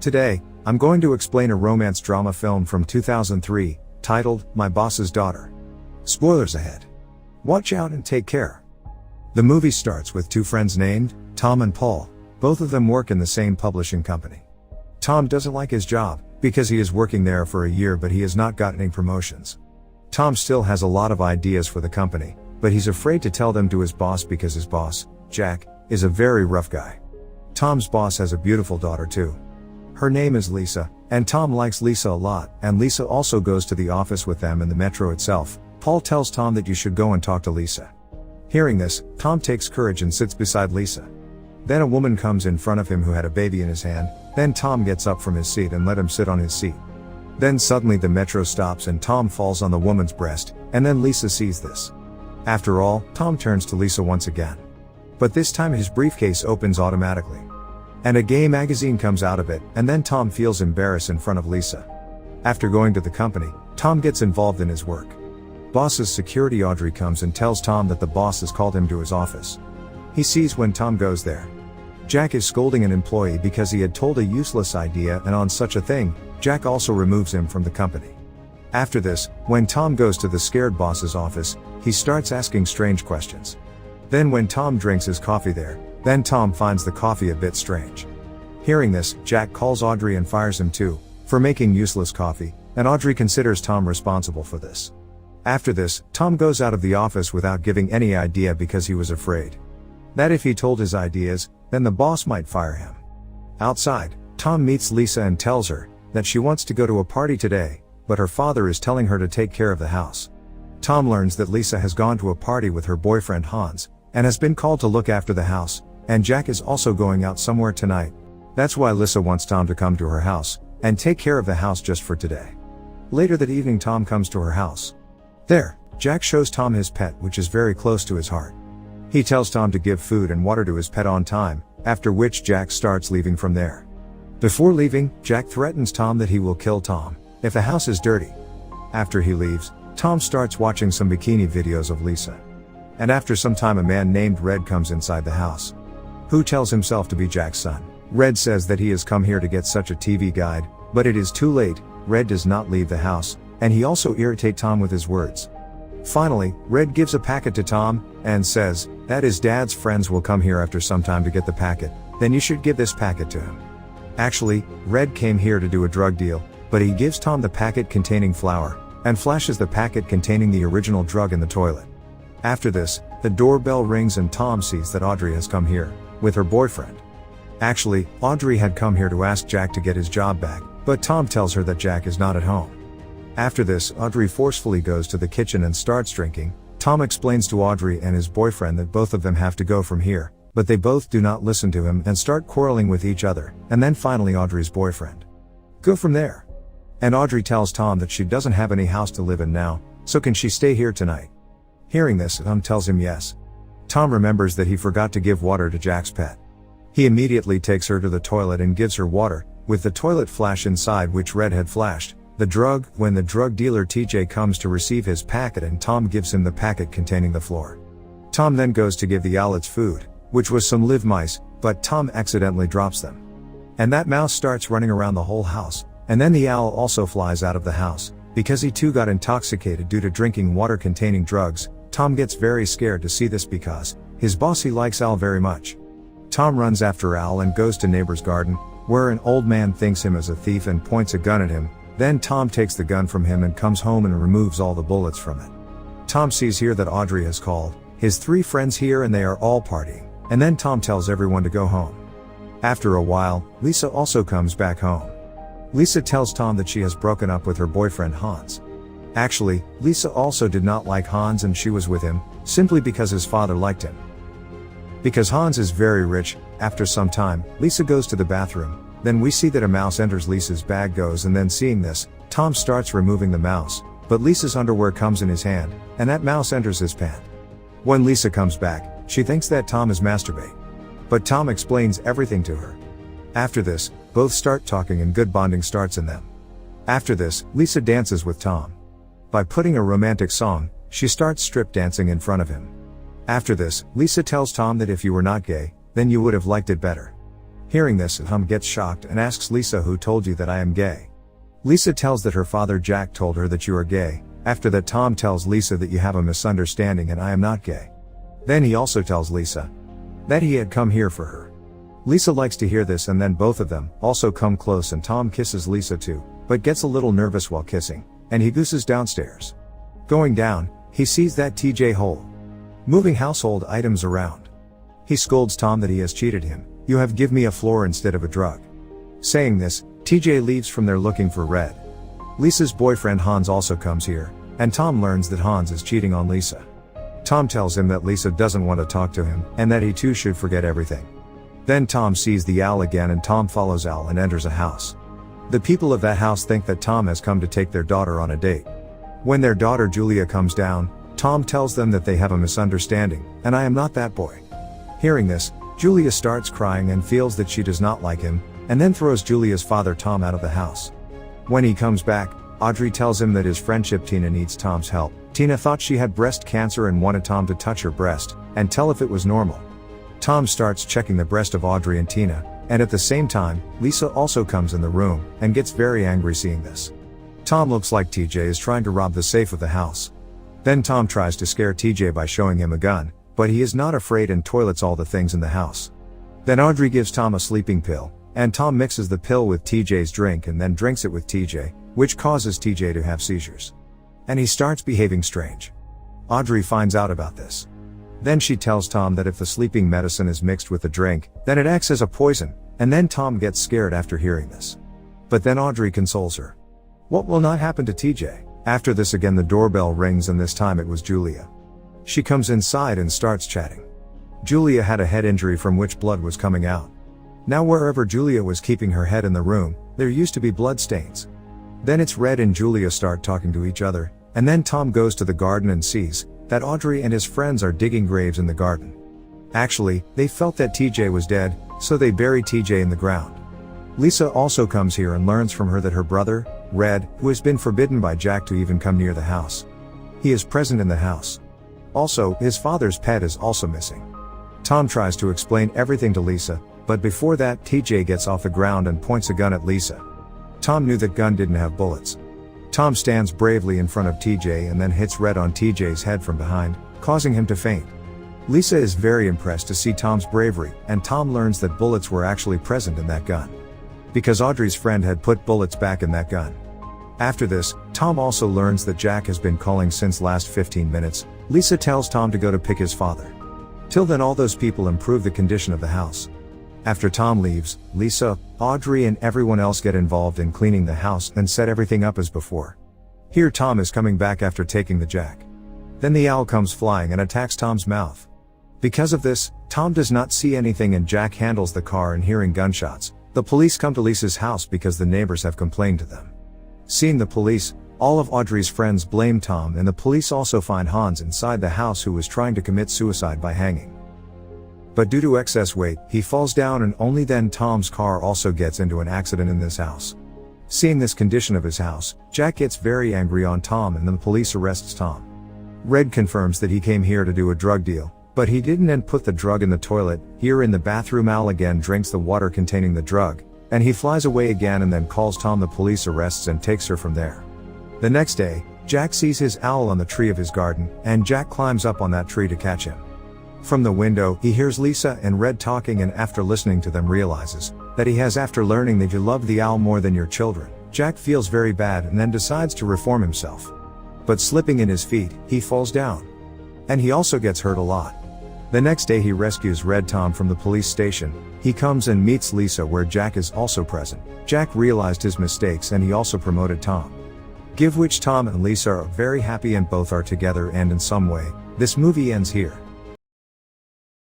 Today, I'm going to explain a romance drama film from 2003, titled, My Boss's Daughter. Spoilers ahead. Watch out and take care. The movie starts with two friends named Tom and Paul. Both of them work in the same publishing company. Tom doesn't like his job, because he is working there for a year but he has not gotten any promotions. Tom still has a lot of ideas for the company, but he's afraid to tell them to his boss because his boss, Jack, is a very rough guy. Tom's boss has a beautiful daughter too. Her name is Lisa, and Tom likes Lisa a lot, and Lisa also goes to the office with them in the metro itself. Paul tells Tom that you should go and talk to Lisa. Hearing this, Tom takes courage and sits beside Lisa. Then a woman comes in front of him who had a baby in his hand. Then Tom gets up from his seat and let him sit on his seat. Then suddenly the metro stops and Tom falls on the woman's breast, and then Lisa sees this. After all, Tom turns to Lisa once again. But this time his briefcase opens automatically. And a gay magazine comes out of it, and then Tom feels embarrassed in front of Lisa. After going to the company, Tom gets involved in his work. Boss's security Audrey comes and tells Tom that the boss has called him to his office. He sees when Tom goes there. Jack is scolding an employee because he had told a useless idea, and on such a thing, Jack also removes him from the company. After this, when Tom goes to the scared boss's office, he starts asking strange questions. Then when Tom drinks his coffee there, then Tom finds the coffee a bit strange. Hearing this, Jack calls Audrey and fires him too, for making useless coffee, and Audrey considers Tom responsible for this. After this, Tom goes out of the office without giving any idea because he was afraid that if he told his ideas, then the boss might fire him. Outside, Tom meets Lisa and tells her that she wants to go to a party today, but her father is telling her to take care of the house. Tom learns that Lisa has gone to a party with her boyfriend Hans, and has been called to look after the house, and Jack is also going out somewhere tonight. That's why Lisa wants Tom to come to her house, and take care of the house just for today. Later that evening Tom comes to her house. There, Jack shows Tom his pet, which is very close to his heart. He tells Tom to give food and water to his pet on time, after which Jack starts leaving from there. Before leaving, Jack threatens Tom that he will kill Tom if the house is dirty. After he leaves, Tom starts watching some bikini videos of Lisa. And after some time a man named Red comes inside the house, who tells himself to be Jack's son. Red says that he has come here to get such a TV guide, but it is too late. Red does not leave the house, and he also irritates Tom with his words. Finally, Red gives a packet to Tom, and says that his dad's friends will come here after some time to get the packet, then you should give this packet to him. Actually, Red came here to do a drug deal, but he gives Tom the packet containing flour, and flashes the packet containing the original drug in the toilet. After this, the doorbell rings and Tom sees that Audrey has come here with her boyfriend. Actually, Audrey had come here to ask Jack to get his job back, but Tom tells her that Jack is not at home. After this, Audrey forcefully goes to the kitchen and starts drinking. Tom explains to Audrey and his boyfriend that both of them have to go from here, but they both do not listen to him and start quarreling with each other, and then finally Audrey's boyfriend go from there. And Audrey tells Tom that she doesn't have any house to live in now, so can she stay here tonight? Hearing this, Tom tells him yes. Tom remembers that he forgot to give water to Jack's pet. He immediately takes her to the toilet and gives her water, with the toilet flash inside which Red had flashed the drug. When the drug dealer TJ comes to receive his packet and Tom gives him the packet containing the floor. Tom then goes to give the owlets food, which was some live mice, but Tom accidentally drops them. And that mouse starts running around the whole house, and then the owl also flies out of the house, because he too got intoxicated due to drinking water containing drugs. Tom gets very scared to see this because his bossy likes Owl very much. Tom runs after Owl and goes to neighbor's garden, where an old man thinks him as a thief and points a gun at him. Then Tom takes the gun from him and comes home and removes all the bullets from it. Tom sees here that Audrey has called his three friends here and they are all partying, and then Tom tells everyone to go home. After a while, Lisa also comes back home. Lisa tells Tom that she has broken up with her boyfriend Hans. Actually, Lisa also did not like Hans and she was with him, simply because his father liked him. Because Hans is very rich. After some time, Lisa goes to the bathroom. Then we see that a mouse enters Lisa's bag goes, and then seeing this, Tom starts removing the mouse, but Lisa's underwear comes in his hand, and that mouse enters his pant. When Lisa comes back, she thinks that Tom is masturbate. But Tom explains everything to her. After this, both start talking and good bonding starts in them. After this, Lisa dances with Tom. By putting a romantic song, she starts strip dancing in front of him. After this, Lisa tells Tom that if you were not gay, then you would have liked it better. Hearing this, Tom gets shocked and asks Lisa, "Who told you that I am gay?" Lisa tells that her father Jack told her that you are gay. After that, Tom tells Lisa that you have a misunderstanding and I am not gay. Then he also tells Lisa that he had come here for her. Lisa likes to hear this, and then both of them also come close and Tom kisses Lisa too, but gets a little nervous while kissing, and he gooses downstairs. Going down, he sees that TJ Hole moving household items around. He scolds Tom that he has cheated him. "You have give me a floor instead of a drug." Saying this, TJ leaves from there looking for Red. Lisa's boyfriend Hans also comes here, and Tom learns that Hans is cheating on Lisa. Tom tells him that Lisa doesn't want to talk to him, and that he too should forget everything. Then Tom sees the owl again, and Tom follows Al and enters a house. The people of that house think that Tom has come to take their daughter on a date. When their daughter Julia comes down, Tom tells them that they have a misunderstanding, and I am not that boy. Hearing this, Julia starts crying and feels that she does not like him, and then throws Julia's father Tom out of the house. When he comes back, Audrey tells him that his friendship Tina needs Tom's help. Tina thought she had breast cancer and wanted Tom to touch her breast and tell if it was normal. Tom starts checking the breast of Audrey and Tina, and at the same time, Lisa also comes in the room and gets very angry seeing this. Tom looks like TJ is trying to rob the safe of the house. Then Tom tries to scare TJ by showing him a gun, but he is not afraid and toilets all the things in the house. Then Audrey gives Tom a sleeping pill, and Tom mixes the pill with TJ's drink and then drinks it with TJ, which causes TJ to have seizures. And he starts behaving strange. Audrey finds out about this. Then she tells Tom that if the sleeping medicine is mixed with the drink, then it acts as a poison, and then Tom gets scared after hearing this. But then Audrey consoles her. What will not happen to TJ? After this again the doorbell rings, and this time it was Julia. She comes inside and starts chatting. Julia had a head injury from which blood was coming out. Now wherever Julia was keeping her head in the room, there used to be blood stains. Then it's Red and Julia start talking to each other, and then Tom goes to the garden and sees that Audrey and his friends are digging graves in the garden. Actually, they felt that TJ was dead, so they bury TJ in the ground. Lisa also comes here and learns from her that her brother, Red, who has been forbidden by Jack to even come near the house. He is present in the house. Also, his father's pet is also missing. Tom tries to explain everything to Lisa, but before that TJ gets off the ground and points a gun at Lisa. Tom knew that gun didn't have bullets. Tom stands bravely in front of TJ and then hits Red on TJ's head from behind, causing him to faint. Lisa is very impressed to see Tom's bravery, and Tom learns that bullets were actually present in that gun, because Audrey's friend had put bullets back in that gun. After this, Tom also learns that Jack has been calling since last 15 minutes. Lisa tells Tom to go to pick his father. Till then all those people improve the condition of the house. After Tom leaves, Lisa, Audrey and everyone else get involved in cleaning the house and set everything up as before. Here Tom is coming back after taking the Jack. Then the owl comes flying and attacks Tom's mouth. Because of this, Tom does not see anything and Jack handles the car, and hearing gunshots, the police come to Lisa's house because the neighbors have complained to them. Seeing the police, all of Audrey's friends blame Tom, and the police also find Hans inside the house, who was trying to commit suicide by hanging. But due to excess weight, he falls down, and only then Tom's car also gets into an accident in this house. Seeing this condition of his house, Jack gets very angry on Tom, and then the police arrests Tom. Red confirms that he came here to do a drug deal, but he didn't, and put the drug in the toilet. Here in the bathroom Al again drinks the water containing the drug, and he flies away again and then calls Tom. The police arrests and takes her from there. The next day, Jack sees his owl on the tree of his garden, and Jack climbs up on that tree to catch him. From the window, he hears Lisa and Red talking, and after listening to them realizes that he has, after learning that you love the owl more than your children. Jack feels very bad and then decides to reform himself. But slipping in his feet, he falls down. And he also gets hurt a lot. The next day he rescues Red Tom from the police station. He comes and meets Lisa, where Jack is also present. Jack realized his mistakes and he also promoted Tom. Give which Tom and Lisa are very happy and both are together, and in some way, this movie ends here.